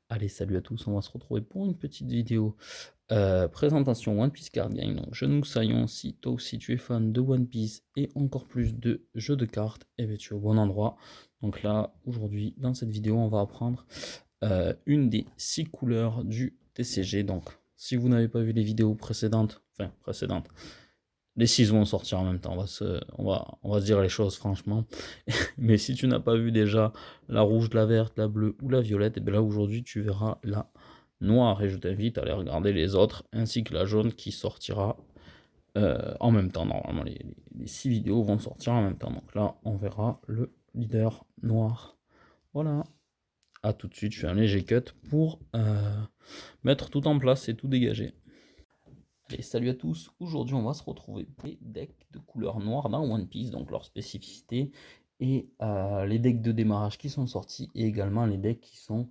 Allez, salut à tous, on va se retrouver pour une petite vidéo présentation One Piece Card Game. Donc, je nous saillons, si toi aussi tu es fan de One Piece et encore plus de jeux de cartes, et bien tu es au bon endroit. Donc là, aujourd'hui, dans cette vidéo, on va apprendre une des 6 couleurs du TCG. Donc, si vous n'avez pas vu les vidéos précédentes, les 6 vont sortir en même temps, on va se dire les choses franchement. Mais si tu n'as pas vu déjà la rouge, la verte, la bleue ou la violette, et bien là aujourd'hui tu verras la noire. Et je t'invite à aller regarder les autres, ainsi que la jaune qui sortira en même temps. Normalement les 6 vidéos vont sortir en même temps. Donc là on verra le leader noir. Voilà. A tout de suite, je fais un léger cut pour mettre tout en place et tout dégager. Allez, salut à tous, aujourd'hui on va se retrouver pour les decks de couleur noire dans One Piece, donc leur spécificité, et les decks de démarrage qui sont sortis, et également les decks qui sont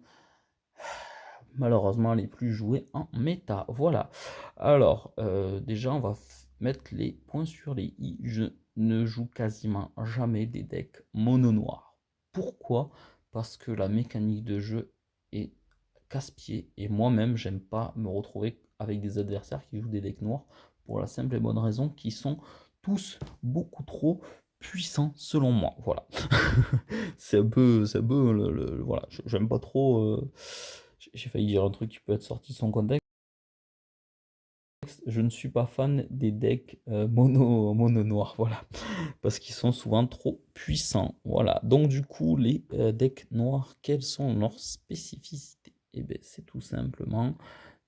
malheureusement les plus joués en méta. Voilà, alors déjà on va mettre les points sur les i. Je ne joue quasiment jamais des decks mono noir. Pourquoi? Parce que la mécanique de jeu est casse-pied, et moi-même j'aime pas me retrouver avec des adversaires qui jouent des decks noirs, pour la simple et bonne raison qu'ils sont tous beaucoup trop puissants selon moi. Voilà. c'est un peu voilà, j'aime pas trop. J'ai failli dire un truc qui peut être sorti de son contexte. Je ne suis pas fan des decks mono noir, voilà, parce qu'ils sont souvent trop puissants. Voilà. Donc du coup, les decks noirs, quelles sont leurs spécificités? Eh bien, c'est tout simplement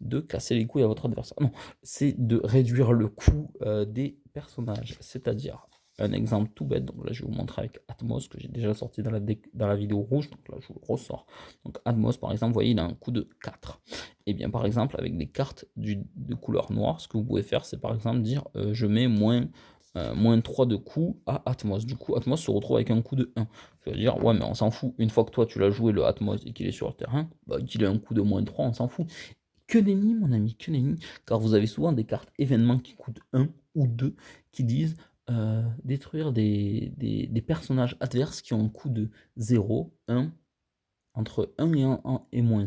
de casser les couilles à votre adversaire. Non, c'est de réduire le coût des personnages. C'est-à-dire, un exemple tout bête, donc là je vais vous montrer avec Atmos, que j'ai déjà sorti dans la vidéo rouge, donc là je vous le ressors. Donc Atmos, par exemple, vous voyez, il a un coût de 4. Et bien par exemple, avec des cartes de couleur noire, ce que vous pouvez faire, c'est par exemple dire je mets moins 3 de coût à Atmos. Du coup, Atmos se retrouve avec un coût de 1. Ça veut dire, ouais, mais on s'en fout. Une fois que toi, tu l'as joué le Atmos et qu'il est sur le terrain, bah, qu'il ait un coût de moins 3, on s'en fout. Que nenni, mon ami, que nenni. Car vous avez souvent des cartes événements qui coûtent 1 ou 2 qui disent détruire des personnages adverses qui ont un coût de 0, 1, entre 1 et 1 et moins.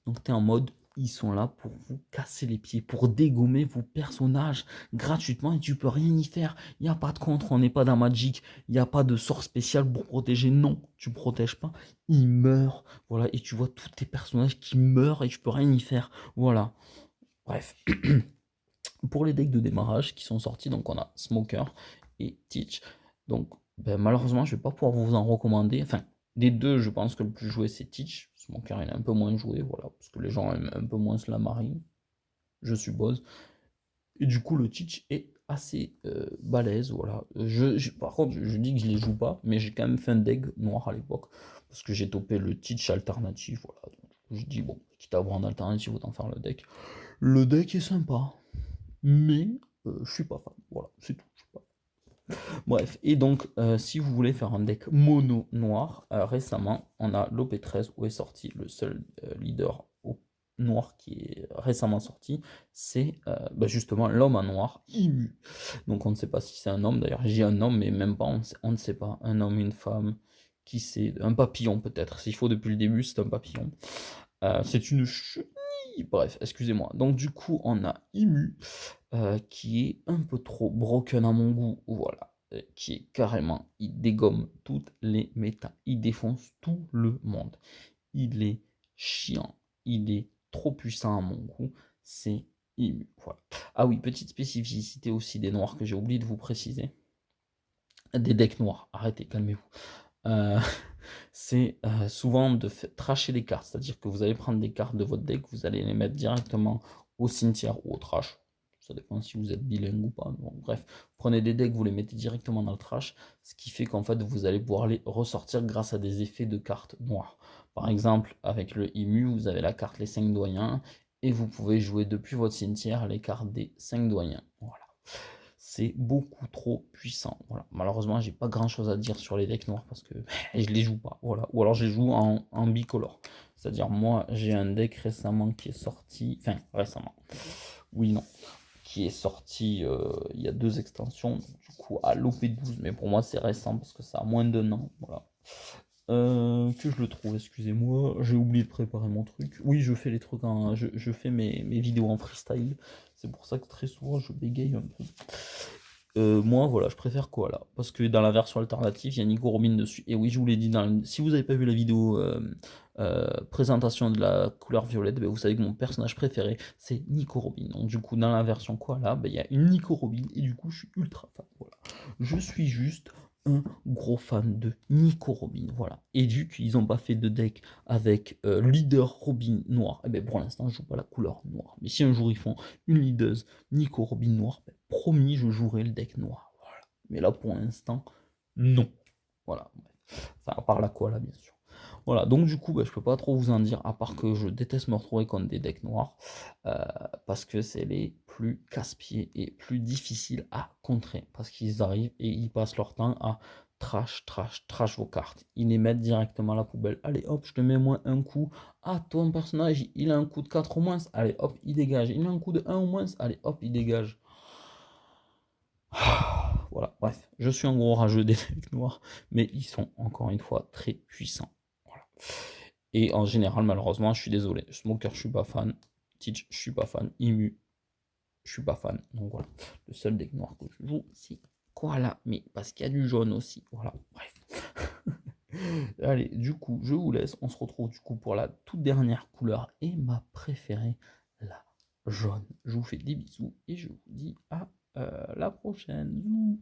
Donc tu es en mode, ils sont là pour vous casser les pieds, pour dégommer vos personnages gratuitement, et tu peux rien y faire. Il n'y a pas de contre, on n'est pas dans Magic, il n'y a pas de sort spécial pour protéger. Non, tu protèges pas, ils meurent. Voilà, et tu vois tous tes personnages qui meurent et tu peux rien y faire. Voilà. Bref. Pour les decks de démarrage qui sont sortis, donc on a Smoker et Teach. Donc ben, malheureusement, je vais pas pouvoir vous en recommander. Enfin, des deux, je pense que le plus joué c'est Teach. Smoker il est un peu moins joué, voilà, parce que les gens aiment un peu moins la marine, je suppose. Et du coup, le Teach est assez balèze, voilà. Par contre, je dis que je les joue pas, mais j'ai quand même fait un deck noir à l'époque, parce que j'ai topé le Teach alternatif, voilà. Donc, je dis, bon, quitte à avoir un alternatif, autant faire le deck. Le deck est sympa, mais je suis pas fan. Voilà, c'est tout. Je suis pas. Bref, et donc, si vous voulez faire un deck mono noir, récemment, on a l'OP13 où est sorti le seul leader noir qui est récemment sorti, c'est bah, justement l'homme en noir, Imu. Donc on ne sait pas si c'est un homme, d'ailleurs j'ai un homme, mais même pas, on ne sait pas, un homme, une femme, qui c'est, un papillon peut-être, s'il faut depuis le début, c'est un papillon. C'est une chenille, bref, excusez-moi. Donc du coup, on a Imu, qui est un peu trop broken à mon goût, voilà. Qui est carrément, il dégomme toutes les méta, il défonce tout le monde. Il est chiant, il est trop puissant à mon goût, c'est Imu, voilà. Ah oui, petite spécificité aussi des noirs que j'ai oublié de vous préciser. Des decks noirs, arrêtez, calmez-vous. Euh, c'est souvent de tracher les cartes, c'est-à-dire que vous allez prendre des cartes de votre deck, vous allez les mettre directement au cimetière ou au trash, ça dépend si vous êtes bilingue ou pas. Bon, bref, prenez des decks, vous les mettez directement dans le trash, ce qui fait qu'en fait vous allez pouvoir les ressortir grâce à des effets de cartes noires. Par exemple, avec le Imu, vous avez la carte les 5 doyens, et vous pouvez jouer depuis votre cimetière les cartes des 5 doyens. Voilà, c'est beaucoup trop puissant. Voilà. Malheureusement, j'ai pas grand chose à dire sur les decks noirs parce que je les joue pas. Voilà. Ou alors je les joue en bicolore. C'est-à-dire, moi, j'ai un deck récemment qui est sorti. Enfin, récemment. Oui, non. Qui est sorti il y a 2 extensions. Du coup, à l'OP12. Mais pour moi, c'est récent parce que ça a moins d'un an. Voilà. Que je le trouve, excusez-moi, j'ai oublié de préparer mon truc. Oui, je fais les trucs je fais mes vidéos en freestyle. C'est pour ça que très souvent je bégaye un peu. Moi, voilà, je préfère Koala. Parce que dans la version alternative, il y a Nico Robin dessus. Et oui, je vous l'ai dit, si vous n'avez pas vu la vidéo présentation de la couleur violette, ben, vous savez que mon personnage préféré, c'est Nico Robin. Donc du coup, dans la version Koala, ben, il y a une Nico Robin. Et du coup, je suis ultra fan. Voilà. Je suis juste un gros fan de Nico Robin. Voilà. Et vu qu'ils n'ont pas fait de deck avec leader Robin noir, et ben, pour l'instant, je joue pas la couleur noire. Mais si un jour ils font une leaduse Nico Robin noir, ben, promis, je jouerai le deck noir. Voilà. Mais là, pour l'instant, non. Voilà. Enfin, à part la koala, bien sûr. Voilà, donc du coup, bah, je peux pas trop vous en dire, à part que je déteste me retrouver contre des decks noirs, euh, parce que c'est les plus casse-pieds et plus difficiles à contrer, parce qu'ils arrivent et ils passent leur temps à trash vos cartes. Ils les mettent directement à la poubelle. Allez hop, je te mets moins un coup. Ah, ton personnage, il a un coup de 4 au moins. Allez hop, il dégage. Il a un coup de 1 au moins. Allez hop, il dégage. Voilà, bref, je suis un gros rageux des decks noirs, mais ils sont encore une fois très puissants. Voilà. Et en général, malheureusement, je suis désolé. Smoker, je suis pas fan. Teach, je suis pas fan. Imu, je suis pas fan. Donc voilà, le seul deck noir que je joue, c'est Koala, mais parce qu'il y a du jaune aussi. Voilà, bref. Allez, du coup, je vous laisse. On se retrouve du coup pour la toute dernière couleur et ma préférée, la jaune. Je vous fais des bisous et je vous dis à la prochaine.